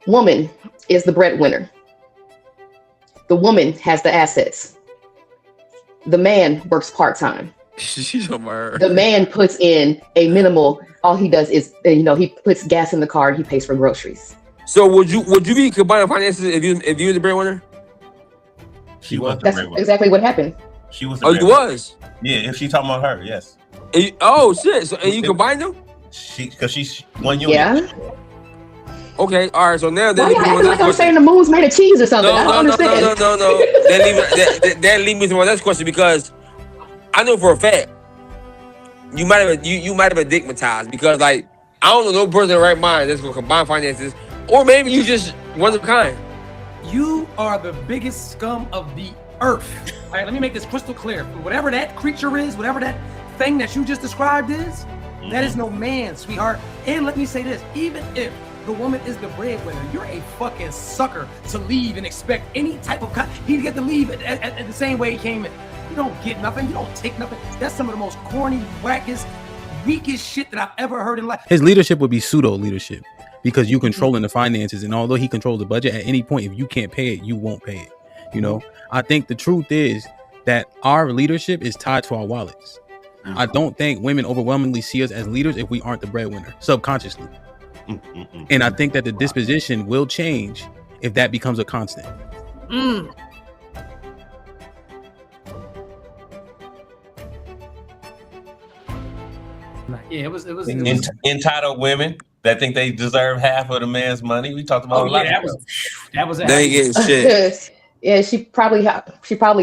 woman is the breadwinner. The woman has the assets. The man works part-time. She's on my The man puts in a minimal. All he does is, he puts gas in the car and he pays for groceries. So would you be combining finances if you were the breadwinner? She was the That's breadwinner. exactly what happened. She was the Oh, you breadwinner. was? Yeah, if she talking about her, yes. Oh shit! So and you combine them? Because she's one unit. Yeah. Okay, all right. So now Why you acting like I'm saying the moon's made of cheese or something? I don't understand. No. That leads me to my next question, because I know for a fact you might have been Ckmatized, because like I don't know no person in their right mind that's gonna combine finances, or maybe you just one of a kind. You are the biggest scum of the earth. All right, let me make this crystal clear. Whatever that creature is, whatever that thing that you just described is, that is no man, sweetheart. And let me say this, even if the woman is the breadwinner, you're a fucking sucker to leave and expect any type of he'd get to leave at the same way he came in. You don't get nothing, you don't take nothing. That's some of the most corny, wackest, weakest shit that I've ever heard in life. His leadership would be pseudo leadership, because you controlling the finances, and although he controls the budget, at any point if you can't pay it, you won't pay it. I think the truth is that our leadership is tied to our wallets. I don't think women overwhelmingly see us as leaders if we aren't the breadwinner, subconsciously. And I think that the disposition will change if that becomes a constant. Yeah, it was Entitled women that think they deserve half of the man's money. We talked about a lot. That was They ain't getting shit. Yeah, she probably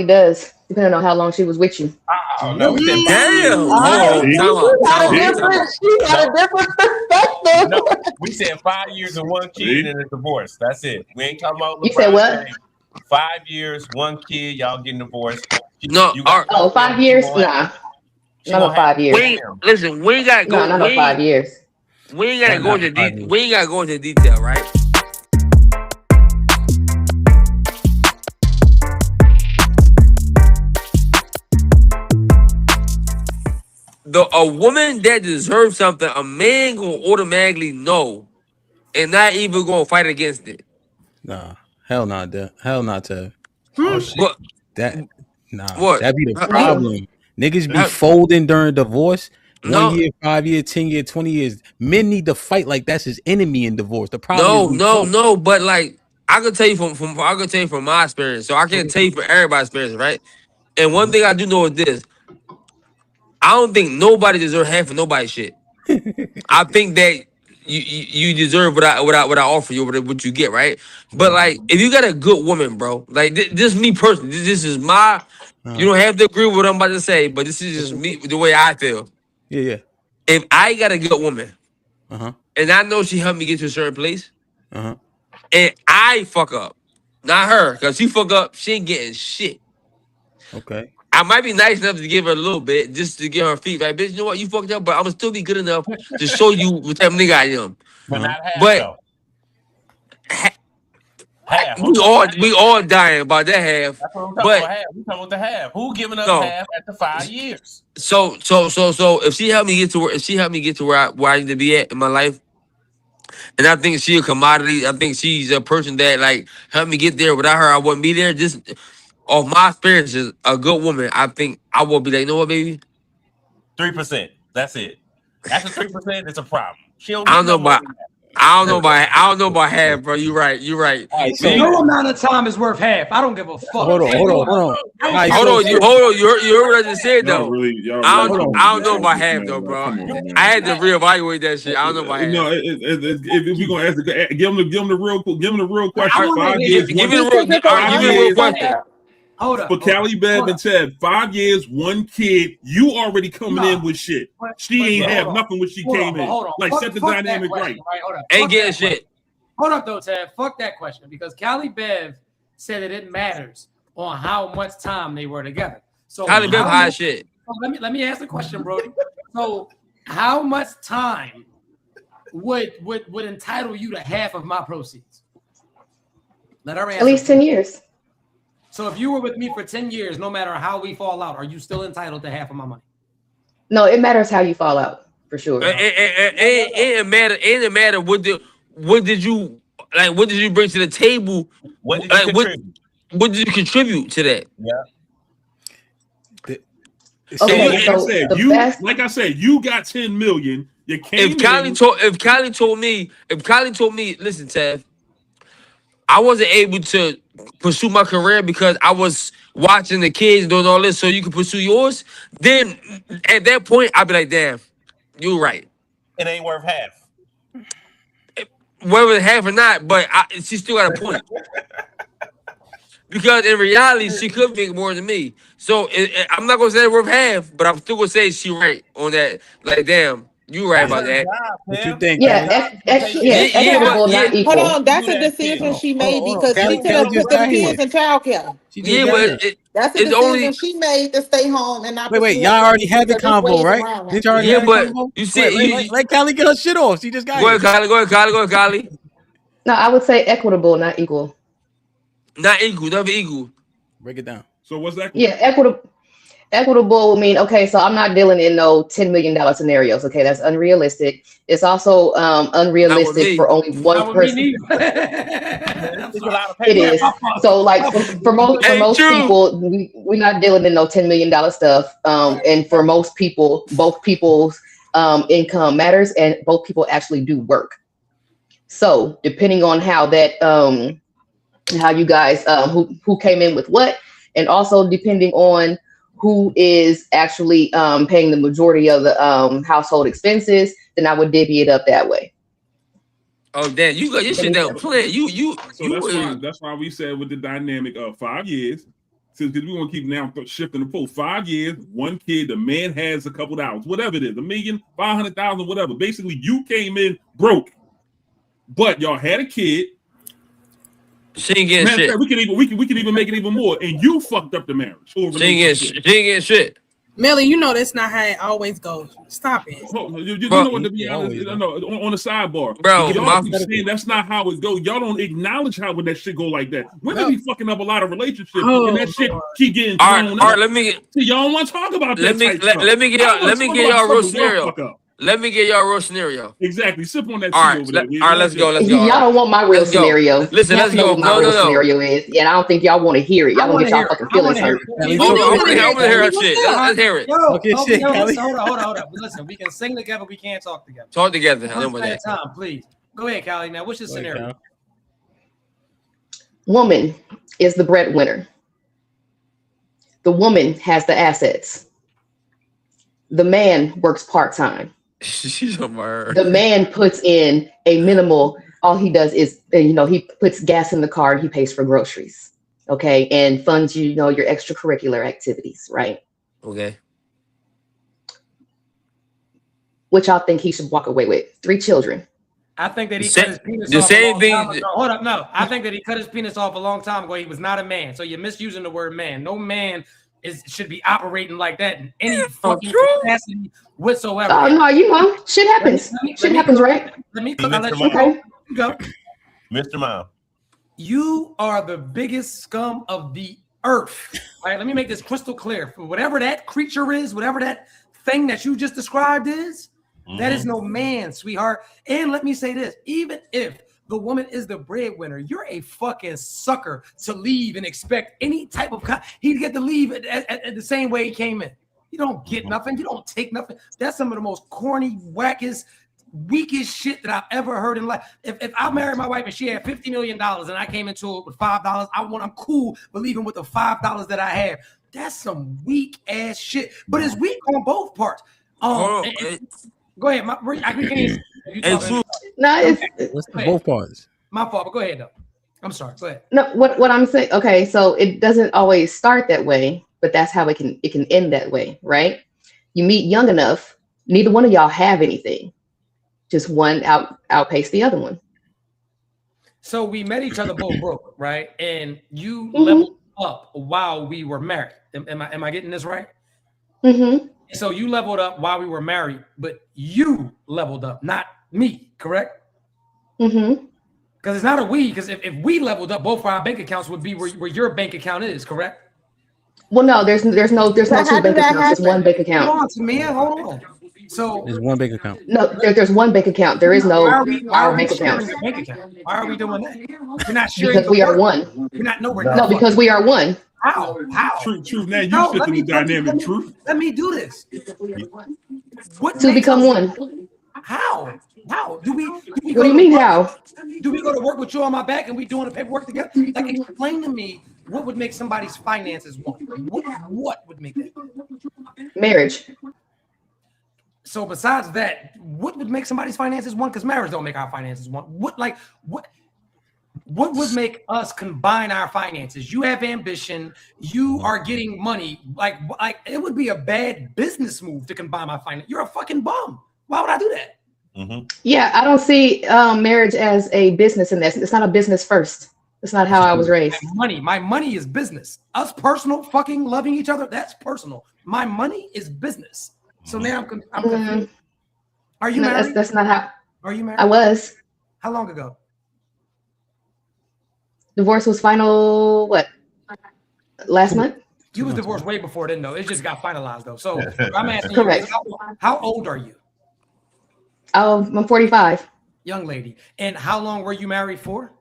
does, depending on how long she was with you. Oh no! Damn! She got a different perspective. No, we said 5 years and one kid and a divorce. That's it. We ain't talking about. You said what? 5 years, one kid, y'all getting divorced. No, 5 years? Nah, not 5 years. Listen, we ain't gotta go. No, not 5 years. We ain't gotta go into we ain't gotta go into detail, right? A woman that deserves something, a man gonna automatically know and not even gonna fight against it. Nah, hell not, hell not, to But that. What? That be the problem. Niggas be folding during divorce. 1 year, 5 years, 10 years, 20 years. Men need to fight like that's his enemy in divorce. The problem No. But like I can tell you from my experience, so I can't tell you from everybody's experience, right? And one thing I do know is this: I don't think nobody deserves half of nobody's shit. I think that you deserve what I offer you, what you get, right? But like, if you got a good woman, bro, like this is me personally. This is my. You don't have to agree with what I'm about to say, but this is just me, the way I feel. Yeah. If I got a good woman, and I know she helped me get to a certain place, and I fuck up, not her, because she fuck up, she ain't getting shit. Okay. I might be nice enough to give her a little bit, just to get her feet right. Bitch, you know what? You fucked up, but I'm gonna still be good enough to show you what type of nigga I am. But not half, but half. We all dying about that half. That's what I'm talking but about. Half. We talking about the half. Who giving us half after 5 years? So if she helped me get to where I need to be at in my life, and I think she a commodity. I think she's a person that like helped me get there. Without her, I wouldn't be there. Just off my experiences, a good woman, I think I will be like, you know what, baby? 3%. That's it. After 3%, it's a problem. I don't know about half, bro. You're right. No amount of time is worth half. I don't give a fuck. Hold on. Hold on. You heard what I just said though. I don't know about half though, bro. I had to reevaluate that shit. I don't know about half. No, if we gonna ask, give him the real question. 5 years. Give me the real question. Hold up. For Callie, Bev, and Ted, 5 years, one kid, you already coming in with shit. She ain't have nothing when she came in. Like, set the dynamic right. Ain't getting shit. Hold up, though, Ted. Fuck that question. Because Callie Bev said that it matters on how much time they were together. So Callie Bev high shit. Let me ask the question, Brody. So how much time would entitle you to half of my proceeds? Let her answer. At least 10 years. So if you were with me for 10 years, no matter how we fall out, are you still entitled to half of my money? No, it matters how you fall out, for sure. It matter what did you Like, what did you bring to the table? What did you Like, contribute? what did you contribute to that? Yeah. Okay, like, so the best. like I said, you got 10 million. You came If Kylie told me, listen, Tev, I wasn't able to pursue my career because I was watching the kids doing all this, so you can pursue yours. Then at that point, I'd be like, damn, you're right. It ain't worth half. Whether it's half or not, but she still got a point. Because in reality, she could make more than me. So I'm not gonna say it's worth half, but I'm still gonna say she right on that. Like, damn, you right about that. What you think? Yeah, Yeah, equitable, yeah, not equal. Hold on, that's a decision she made because she could have put them kids in childcare. yeah, but That's a it's decision only. she made to stay home and not. Wait, y'all already had the convo, right? Did y'all already Yeah, have but the convo? you see, Let Callie get her shit off. She just got go ahead, here. Kylie. Go ahead, Kylie. No, I would say equitable, not equal. Not equal, never equal. Break it down. So what's that? Yeah, equitable will mean, okay, so I'm not dealing in no $10 million scenarios. Okay, that's unrealistic. It's also unrealistic for only one person. It is. So like for most people, we're not dealing in no $10 million stuff. And for most people, both people's income matters and both people actually do work. So depending on how that how you guys who came in with what, and also depending on who is actually paying the majority of the household expenses, then I would divvy it up that way. Oh damn, you got your shit down plan. That's why we said with the dynamic of 5 years, because we want to keep now shifting the pool. 5 years, one kid, the man has a couple dollars, whatever it is, $1,500,000, whatever. Basically, you came in broke, but y'all had a kid. She ain't getting shit. Fact, we can even make it even more, and you fucked up the marriage. She ain't getting shit. Melly, you know that's not how it always goes. Stop it. You know what, to be honest, on the sidebar, bro, y'all keep saying that's not how it goes. Y'all don't acknowledge how when that shit go like that. Women be fucking up a lot of relationships, and that shit keep getting thrown out. Let me. See, y'all don't want to talk about that. Let me get y'all a real scenario. Let me get y'all a real scenario. Exactly. Sip on that tea over there. All right, let's go. Y'all don't want my real scenario. Listen, let's go. What my real scenario is, and I don't think y'all want to hear it. Y'all don't get y'all fucking feelings hurt. I want to hear her shit. Let's hear it. Hold on. Listen, we can sing together. We can't talk together. Talk together. One at a time, please. Go ahead, Callie. Now, what's your scenario? Woman is the breadwinner. The woman has the assets. The man works part-time. She's on my. The man puts in a minimal. All he does is, he puts gas in the car and he pays for groceries. Okay, and funds your extracurricular activities, right? Okay. Which y'all think he should walk away with? 3 children. I think that he cut his penis the off same thing. Hold up, no. I think that he cut his penis off a long time ago. He was not a man. So you're misusing the word man. No man should be operating like that in any fucking capacity whatsoever. Oh no, shit happens. Shit happens, right? Let me okay. Go. Mr. Mom. You are the biggest scum of the earth. All right, let me make this crystal clear. For whatever that creature is, whatever that thing that you just described is, that is no man, sweetheart. And let me say this, even if the woman is the breadwinner, you're a fucking sucker to leave and expect any type of he'd get to leave at the same way he came in. You don't get nothing. You don't take nothing. That's some of the most corny, wackest, weakest shit that I've ever heard in life. If I married my wife and she had $50 million and I came into it with $5, I'm cool believing with the $5 that I have. That's some weak ass shit. But it's weak on both parts. Go ahead. What's the both parts? My fault, but go ahead though. I'm sorry. Go ahead. No, what I'm saying. Okay, so it doesn't always start that way, but that's how it can end that way, right? You meet young enough, neither one of y'all have anything. Just one outpace the other one. So we met each other both broke, right? And you leveled up while we were married. Am I getting this right? Mm-hmm. So you leveled up while we were married, but you leveled up, not me, correct? Mm-hmm. Because it's not a we, because if we leveled up, both of our bank accounts would be where your bank account is, correct? Well, no, there's no 2 bank accounts, it's one bank account. Hold on, man, hold on. So There's one bank account. No, there's one bank account. There is no why are our we bank sharing accounts the bank account? Why are we doing that? We're not sharing because we are one. We're not. No, we're No, not. because we are one. How? Truth. Now you No, shifting the dynamic. Truth. Let me do this. What To makes become us, one. How? How do we? What do you mean how? Do we go to work with you on my back and we doing the paperwork together? Like, explain to me what would make somebody's finances one. What would make that? Marriage. So besides that, what would make somebody's finances one? Because marriage don't make our finances one. What would make us combine our finances? You have ambition. You are getting money. Like it would be a bad business move to combine my finance. You're a fucking bum. Why would I do that? Mm-hmm. Yeah, I don't see marriage as a business in this. It's not a business first. It's not how I was raised. My money is business. Us personal fucking loving each other, that's personal. My money is business. So now I'm confused. Are you married? That's not how. Are you married? I was. How long ago? Divorce was final, what? Last month? You was divorced way before then, though. It just got finalized, though. So I'm asking Correct. you, how old are you? I'm 45. Young lady. And how long were you married for?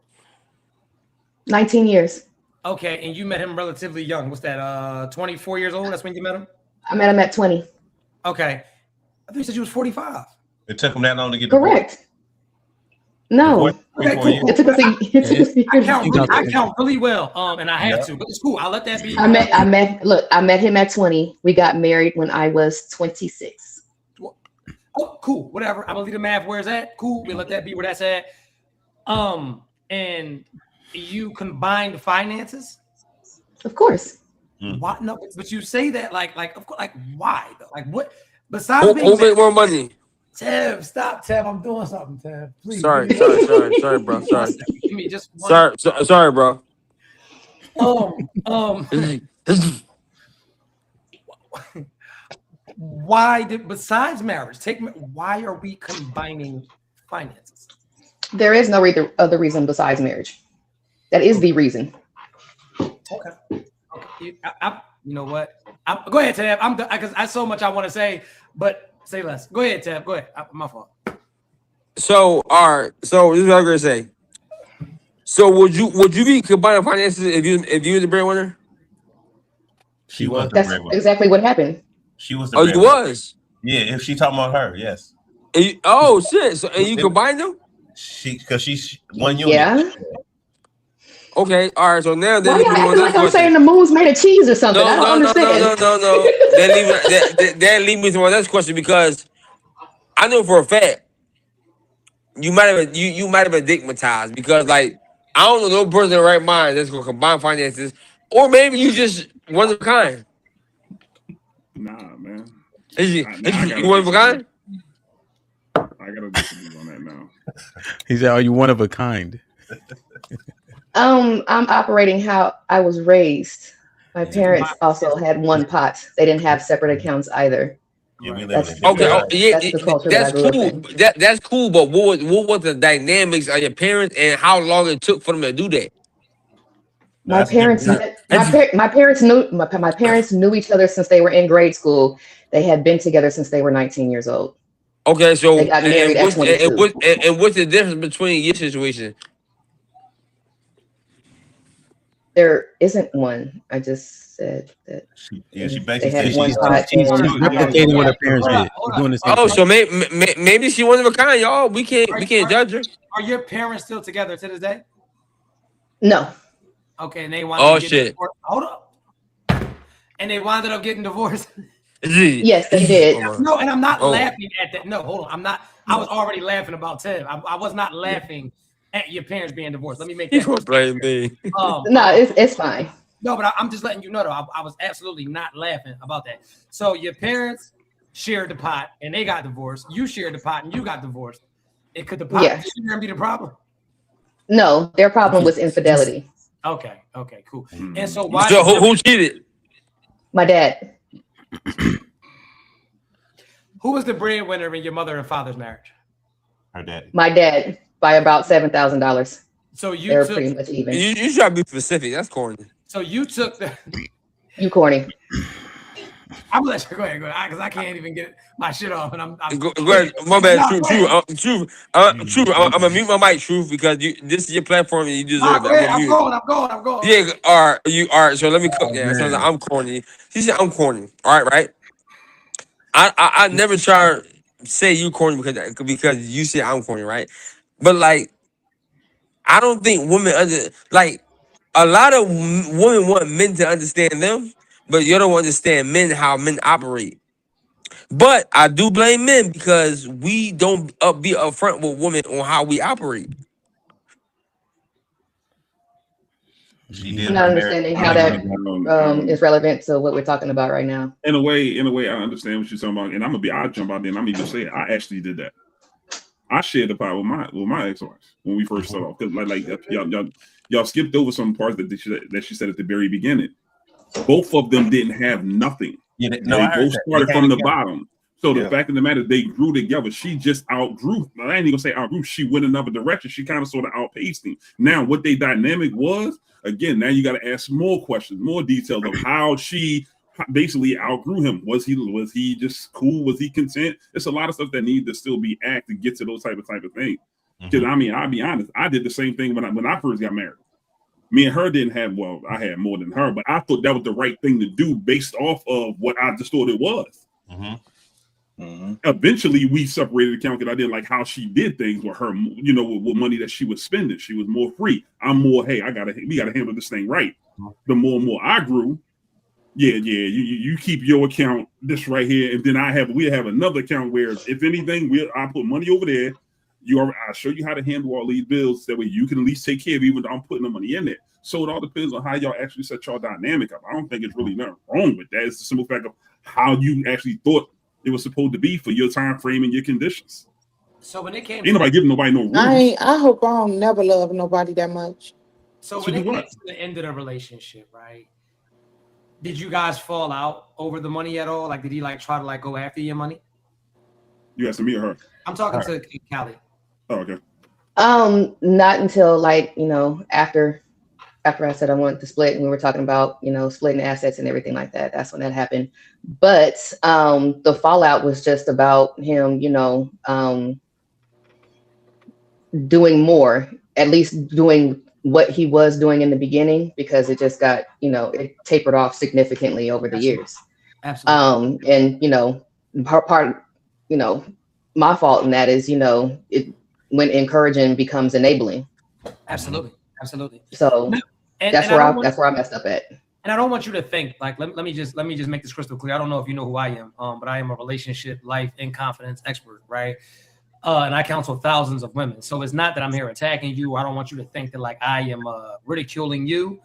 19 years. Okay, and you met him relatively young. What's that, 24 years old? That's when you met him? I met him at 20. Okay. I think you said you was 45. It took him that long to get correct. No. Okay, cool. It took us I count really well, and I have to, but it's cool. I'll let that be. I met him at 20. We got married when I was 26. Oh, cool. Whatever. I'm gonna leave the math where it's at. Cool. We'll let that be where that's at. And you combined finances? Of course. Why? No, but you say that like of course, like why though? Like what? Besides who make more money? Tev, stop, Tev. I'm doing something, Tev. Please. Sorry, bro. Sorry. Give me just one. Sorry, bro. Besides marriage, why are we combining finances? There is no other reason besides marriage. That is the reason. Okay. You know what? Go ahead, Tab. I'm because I so much I want to say, but say less. Go ahead, Tab. Go ahead. My fault. So, all right. So this is what I'm gonna say. So would you be combining finances if you were the breadwinner? She was. That's exactly what happened. She was. You was. Yeah, if she talking about her, yes. Oh shit! So and you combined them? Because she's one unit. Yeah. Okay, all right. So now why y'all acting like I'm saying the moon's made of cheese or something? I don't understand. No. That lead me to my next question because I know for a fact you might have been Ckmatized because like I don't know no person in their right mind that's gonna combine finances, or maybe you just one of a kind. Nah, man. You one of a kind? I gotta disagree on that now. He said, "Are you one of a kind?" I'm operating how I was raised. My parents also had one pot. They didn't have separate accounts either. Yeah, that's okay. That's the culture that's that I grew cool. up in. That's cool. But what was the dynamics of your parents and how long it took for them to do that? My parents knew each other since they were in grade school. They had been together since they were 19 years old. Okay, so they got married at 22. And what's the difference between your situation? There isn't one. I just said that. She basically they had she's replicating what her parents did. Doing the same thing. So maybe she one of a kind, y'all. We can't judge her. Are your parents still together to this day? No. Okay, and they wound up shit. Divorced. Hold up. And they wound up getting divorced. Yes, they did. No, and I'm not laughing at that. No, hold on. I'm not. I was already laughing about Ted. I was not laughing at your parents being divorced. Let me make that. You don't blame me. No, it's fine. No, but I'm just letting you know though. I was absolutely not laughing about that. So your parents shared the pot and they got divorced. You shared the pot and you got divorced. It could the pot be the problem? No, their problem was infidelity. Okay, cool. And so why? So who cheated? My dad. Who was the breadwinner in your mother and father's marriage? Her daddy. My dad by about $7,000. So you They're took, pretty much even. You try to be specific. That's corny. So you took the. You corny. I'm gonna let you go ahead, because I can't even get my shit off, and I'm Go ahead. My bad. No, Truth. I'm gonna mute my mic. Truth, because this is your platform and you deserve it. go I'm ahead. gonna I'm mute it. going. I'm going. Yeah, all right. So let me cook. Yeah, so man. I'm corny. She said I'm corny. All right. I never try to say you corny because you said I'm corny, right? But like, I don't think women a lot of women want men to understand them, but you don't understand how men operate. But I do blame men because we don't be upfront with women on how we operate. She I'm did not her marriage. understanding how that is relevant to what we're talking about right now. In a way, I understand what you're talking about, and I'll jump out there and I'm even say it. I actually did that. I shared the pot with my ex-wife when we first started off, because like y'all skipped over some parts that she said at the very beginning. Both of them didn't have nothing. Yeah, They both started from the bottom. So the Yeah. fact of the matter, they grew together. She just outgrew. I ain't even gonna say outgrew. She went another direction. She kind of sort of outpaced him. Now, what they dynamic was, again, now you got to ask more questions, more details of how she basically outgrew him. Was he just cool? Was he content? It's a lot of stuff that needs to still be asked to get to those type of things. Because I mean, I'll be honest, I did the same thing when I first got married. Me and her didn't have, well, I had more than her, but I thought that was the right thing to do based off of what I just thought it was. Eventually, we separated the account because I didn't like how she did things with her, with money that she was spending. She was more free. I'm more, hey, we gotta handle this thing right. The more and more I grew, you keep your account this right here, and then we have another account where if anything, I put money over there. I'll show you how to handle all these bills. That way you can at least take care of, even though I'm putting the money in there. So it all depends on how y'all actually set y'all dynamic up. I don't think it's really nothing wrong with that. It's the simple fact of how you actually thought it was supposed to be for your time frame and your conditions. So when it came, ain't nobody giving nobody no rules. I hope I don't never love nobody that much. So when it came to the end of the relationship, right? Did you guys fall out over the money at all? Like, did he try to go after your money? You asking me or her? I'm talking to Callie. Oh, okay. Not until after I said I wanted to split, and we were talking about splitting assets and everything like that. That's when that happened. But the fallout was just about him, doing more, at least doing what he was doing in the beginning, because it just got it tapered off significantly over the years. Absolutely. And part my fault in that is when encouraging becomes enabling. Absolutely. So that's where I messed up at. And I don't want you to think let me just make this crystal clear. I don't know if you know who I am, but I am a relationship, life, and confidence expert, right? And I counsel thousands of women. So it's not that I'm here attacking you. I don't want you to think that I am ridiculing you.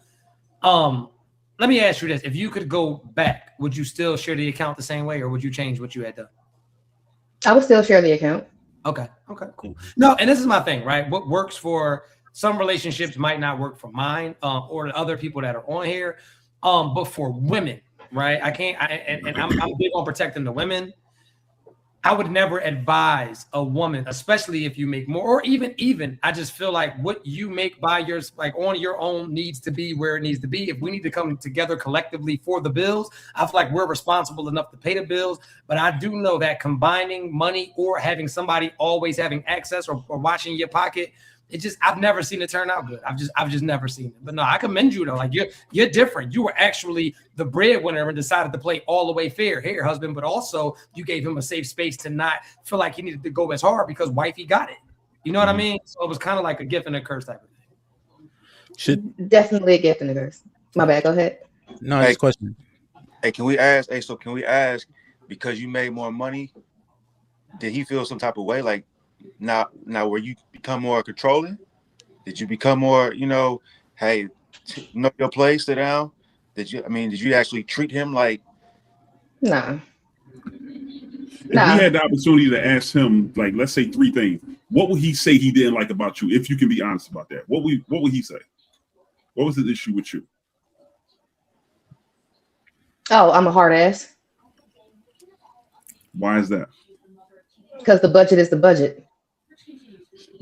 Let me ask you this: if you could go back, would you still share the account the same way, or would you change what you had done? I would still share the account. Okay, cool. No, and this is my thing, right? What works for some relationships might not work for mine, or the other people that are on here. But for women, right? I'm big on protecting the women. I would never advise a woman, especially if you make more, or even. I just feel like what you make by on your own needs to be where it needs to be. If we need to come together collectively for the bills, I feel like we're responsible enough to pay the bills. But I do know that combining money or having somebody always having access or watching your pocket, I've never seen it turn out good. I've just never seen it. But no, I commend you though. You're different. You were actually the breadwinner and decided to play all the way fair here, husband. But also you gave him a safe space to not feel like he needed to go as hard because wifey got it. You know what I mean? So it was kind of like a gift and a curse type of thing. Definitely a gift and a curse. My bad. Go ahead. No, this question. Hey, can we ask? So can we ask, because you made more money, did he feel some type of way? Now where you become more controlling? Did you become more, hey, know your place, sit down? Did you actually treat him like? Nah. If we had the opportunity to ask him, let's say 3 things, what would he say he didn't like about you? If you can be honest about that, what would he say? What was his issue with you? Oh, I'm a hard ass. Why is that? Because the budget is the budget.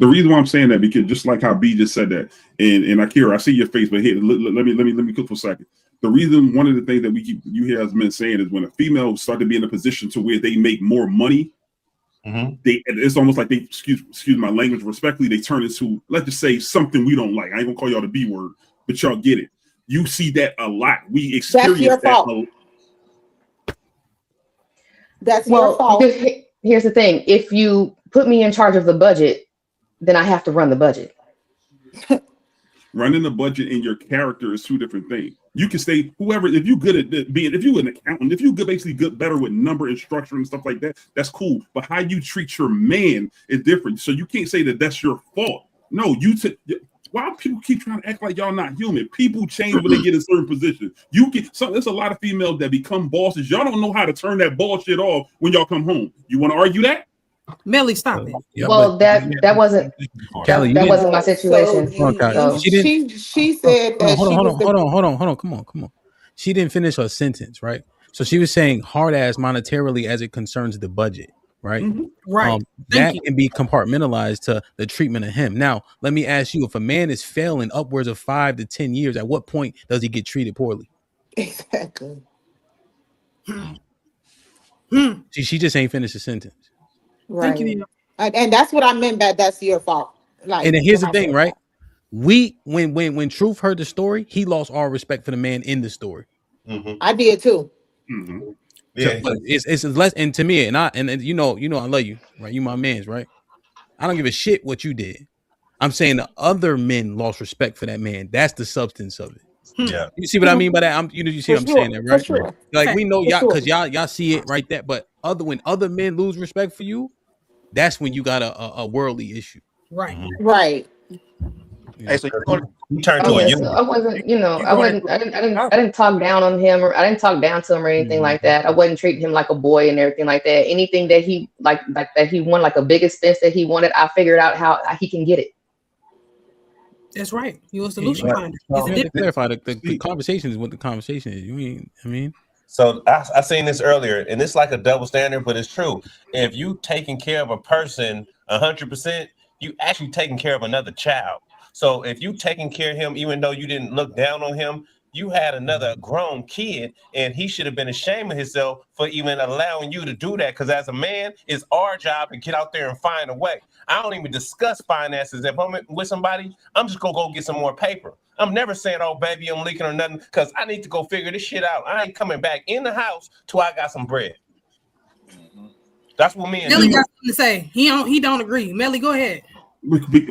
The reason why I'm saying that, because just like how B just said that, and Akira, I see your face, but here, let me cook for a second. The reason, one of the things that you hear as men saying is when a female start to be in a position to where they make more money, it's almost like they excuse my language respectfully, they turn into, let's just say, something we don't like. I ain't gonna call y'all the B word, but y'all get it. You see that a lot. We experience your fault. That's your fault. Here's the thing. If you put me in charge of the budget, then I have to run the budget. Running the budget and your character is two different things. You can stay whoever, if you're good at being, if you're an accountant, if you're basically better with number and structure and stuff like that, that's cool. But how you treat your man is different. So you can't say that that's your fault. No, why people keep trying to act like y'all not human? People change when they get in certain positions. There's a lot of females that become bosses. Y'all don't know how to turn that bullshit off when y'all come home. You want to argue that? Melly, stop it. Well, that wasn't Kelly, that wasn't my situation. She said that hold on. Come on. She didn't finish her sentence, right? So she was saying hard ass monetarily as it concerns the budget, right? Right. That can be compartmentalized to the treatment of him. Now, let me ask you: if a man is failing upwards of 5 to 10 years, at what point does he get treated poorly? Exactly. She just ain't finished the sentence. Right. Thank you. And that's what I meant by that's your fault. Like, and then here's the thing, right? When Truth heard the story, he lost all respect for the man in the story. I did too. Yeah, so, it's less, and to me, and you know, I love you, right? You my mans, right? I don't give a shit what you did. I'm saying the other men lost respect for that man. That's the substance of it. Yeah, you see what I mean by that? You see what I'm saying, that right? Sure. Like we know y'all, because y'all see it right there. But when other men lose respect for you, that's when you got a worldly issue. Right. Hey, so you turned to a unit. I wasn't, I didn't talk down on him, or I didn't talk down to him or anything like that. I wasn't treating him like a boy and everything like that. Anything that he like that he won, like a big expense that he wanted, I figured out how he can get it. That's right. You're a solution finder. To clarify, the conversation is what the conversation is. I mean. So I seen this earlier, and it's like a double standard, but it's true. If you taking care of a person 100%, you actually taking care of another child. So if you taking care of him, even though you didn't look down on him, you had another grown kid, and he should have been ashamed of himself for even allowing you to do that. Because as a man, it's our job to get out there and find a way. I don't even discuss finances. If I'm with somebody, I'm just gonna go get some more paper. I'm never saying, "Oh, baby, I'm leaking" or nothing, because I need to go figure this shit out. I ain't coming back in the house till I got some bread. That's what me and Melly got something to say. He don't agree. Melly, go ahead.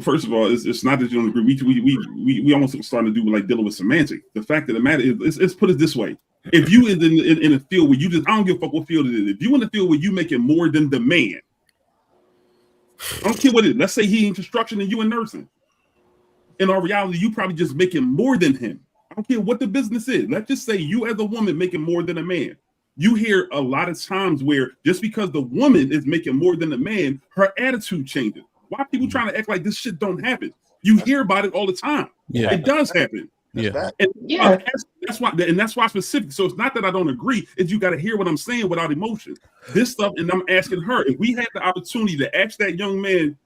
First of all, it's not that you don't agree. We almost starting to do like dealing with semantics. The fact of the matter is, let's put it this way: if you in a field where I don't give a fuck what field it is. If you in a field where you making more than the man, I don't care what it is. Let's say he in construction and you in nursing. In our reality, you probably just making more than him. I don't care what the business is. Let's just say you as a woman making more than a man. You hear a lot of times where just because the woman is making more than the man, her attitude changes. Why are people trying to act like this shit don't happen? You hear about it all the time. Yeah, it does happen. Yeah, that's why specific. So it's not that I don't agree. It's you got to hear what I'm saying without emotion. This stuff, and I'm asking her if we had the opportunity to ask that young man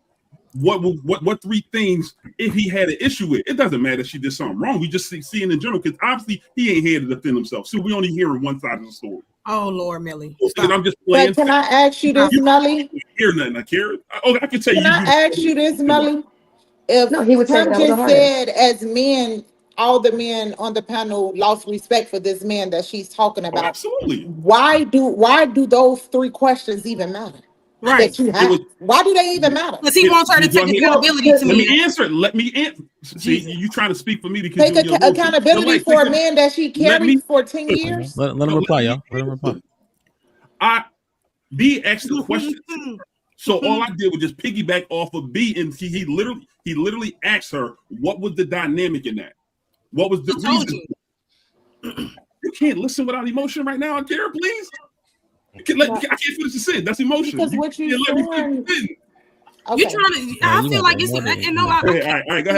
what 3 things if he had an issue with. It doesn't matter if she did something wrong. We just see it in general because obviously he ain't here to defend himself. So we only hearing one side of the story. Oh Lord, Melly. I'm just playing. But can I ask you this, Melly? Hear nothing, I care. I can tell you. Can I ask you this, Melly? If he would Hamp just said, as men, all the men on the panel lost respect for this man that she's talking about. Absolutely. Why do those 3 questions even matter? Right. Why do they even matter? Because he wants her to take accountability to me. Let me answer. See, you trying to speak for me because take accountability for a man that she carried for 10 years. Let him reply, y'all. Let him reply. B asked the question. So all I did was just piggyback off of B, and he literally asked her what was the dynamic in that. What was the reason? You can't listen without emotion right now, Kara, please. I can't finish the sentence. That's emotion. Because what you're saying. Okay. You're trying to. I feel like it's. And no, all right, go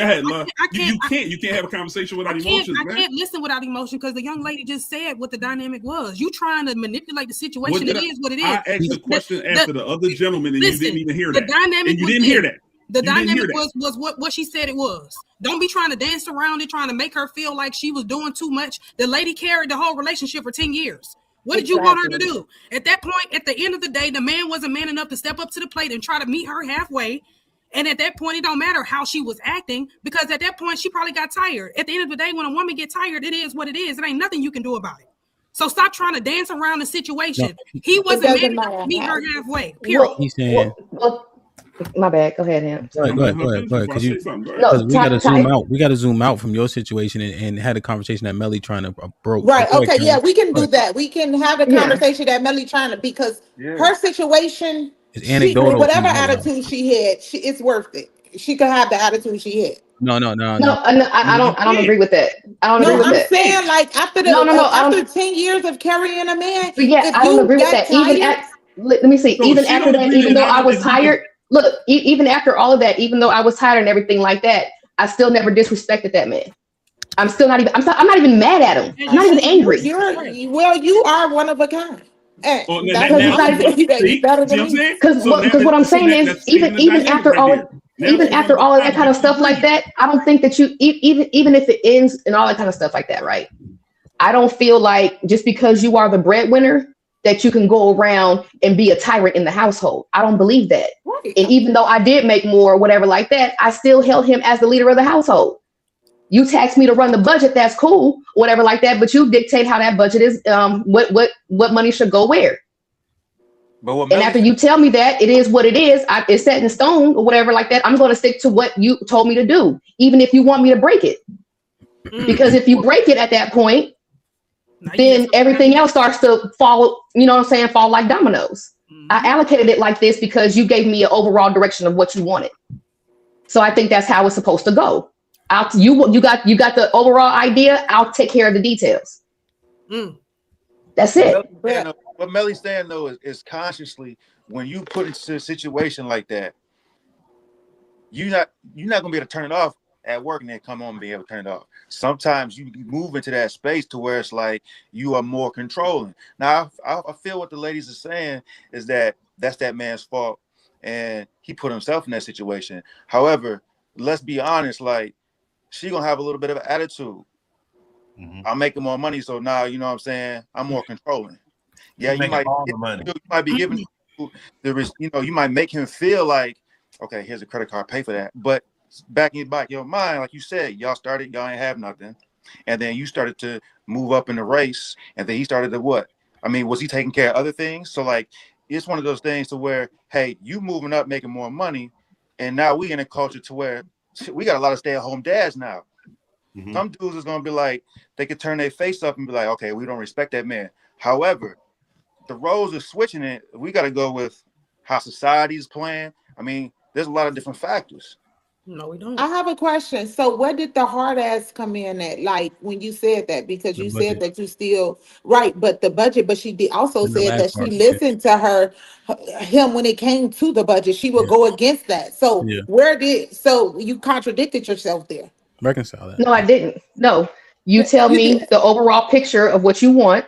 ahead, love. You can't have a conversation without emotion. I can't listen without emotion because the young lady just said what the dynamic was. You trying to manipulate the situation. It is what it is. I asked the question after the other gentleman, and you didn't even hear that. The dynamic. And you didn't hear that. The You didn't hear dynamic that. was what she said it was. Don't be trying to dance around it, trying to make her feel like she was doing too much. The lady carried the whole relationship for 10 years. What did you want her to do? At that point, at the end of the day, the man wasn't man enough to step up to the plate and try to meet her halfway. And at that point, it don't matter how she was acting, because at that point, she probably got tired. At the end of the day, when a woman gets tired, it is what it is. It ain't nothing you can do about it. So stop trying to dance around the situation. No. He wasn't man enough to meet her halfway. Period. He's saying. My bad. Go ahead, Hamp. Go ahead. Because No, we gotta zoom out. We gotta zoom out from your situation and had a conversation that Melly trying to broke. Right. Go ahead, Okay. Kelly. Yeah, we can do that. We can have a conversation that Melly trying to, because her situation, It's anecdotal. whatever attitude she had, it's worth it. She could have the attitude she had. No. I don't agree with that. I don't agree with I'm that. saying, like, after after 10 years of carrying a man, But yeah, if I don't you agree with got that. Even tired, let me see. So Even she after don't that, agree even that though I none of was it- tired, look, even after all of that, even though I was tired and everything like that, I still never disrespected that man. I'm still not even. I'm not even mad at him. I'm not even angry. you are one of a kind. And Oh, that's Because he's not even. see better what than I'm me. saying? Because So now what I'm saying is, that's speaking the even dynamic after right all, there. Now even she's after gonna all of that kind of contradict stuff like you. that, I don't think that even if it ends and all that kind of stuff like that, right? I don't feel like just because you are the breadwinner that you can go around and be a tyrant in the household. I don't believe that. Right. And even though I did make more or whatever like that, I still held him as the leader of the household. You tax me to run the budget, that's cool, whatever like that, but you dictate how that budget is, what money should go where. But what And after you tell me that it is what it is, it's set in stone or whatever like that, I'm going to stick to what you told me to do, even if you want me to break it. Because if you break it at that point, then everything else starts to fall, you know what I'm saying, fall like dominoes. I allocated it like this because you gave me an overall direction of what you wanted. So I think that's how it's supposed to go. You got the overall idea, I'll take care of the details. That's it. What Melly's saying though is consciously, when you put into a situation like that, you're not gonna be able to turn it off at work and then come home and be able to turn it off. Sometimes you move into that space to where it's like you are more controlling. Now I feel what the ladies are saying is that that's that man's fault and he put himself in that situation. However, let's be honest, like, she gonna have a little bit of an attitude. I'm making more money, so now, you know what I'm saying, I'm more controlling. Yeah, you might be giving you might make him feel like, okay, here's a credit card, pay for that. But back in your mind, like you said, y'all ain't have nothing. And then you started to move up in the race, and then he started to what? I mean, was he taking care of other things? So like, it's one of those things to where, hey, you moving up, making more money, and now we in a culture to where we got a lot of stay-at-home dads now. Some dudes is gonna be like, they could turn their face up and be like, okay, we don't respect that man. However, the roles are switching it. We got to go with how society's playing. I mean, there's a lot of different factors. No, we don't. I have a question. So where did the hard ass come in at? Like, when you said that, because you said that you still right, but the budget, but she did also said that she listened to him when it came to the budget. She would go against that. So so you contradicted yourself there. Reconcile that. No, I didn't. No, you tell me the overall picture of what you want.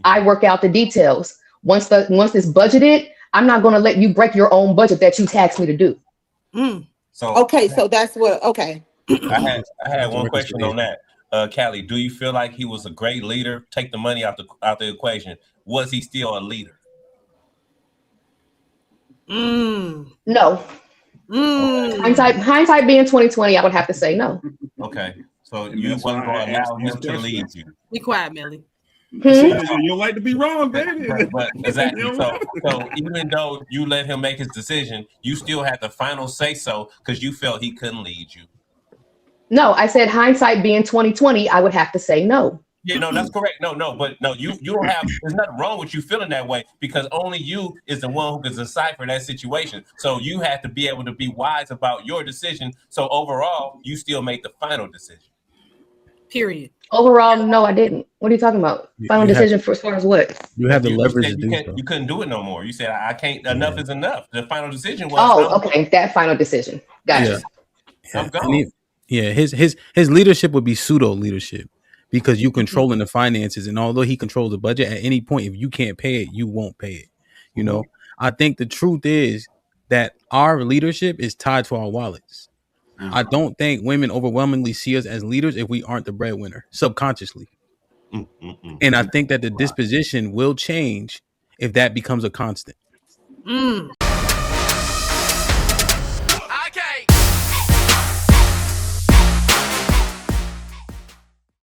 I work out the details. Once it's budgeted, I'm not going to let you break your own budget that you taxed me to do. So okay, so that's what. Okay, I had one question on that. Callie, do you feel like he was a great leader? Take the money out the equation. Was he still a leader? No. Hindsight being 2020, I would have to say no. Okay, so you wasn't going to allow him to lead you. Be quiet, Melly. You don't like to be wrong, baby. But exactly. So even though you let him make his decision, you still had the final say so because you felt he couldn't lead you. No, I said hindsight being 2020, I would have to say no. Yeah, no, that's correct. No, you don't have. There's nothing wrong with you feeling that way because only you is the one who can decipher that situation. So you have to be able to be wise about your decision. So overall, you still made the final decision. Period. Overall, no, I didn't. What are you talking about? Final decision for as far as what? You have the leverage to do so. You couldn't do it no more. You said I can't. Enough is enough. The final decision was. Oh, okay, that final decision. Gotcha. I'm gone. His leadership would be pseudo leadership because you controlling the finances, and although he controls the budget, at any point, if you can't pay it, you won't pay it. You know, I think the truth is that our leadership is tied to our wallets. I don't think women overwhelmingly see us as leaders if we aren't the breadwinner subconsciously. And I think that the disposition will change if that becomes a constant.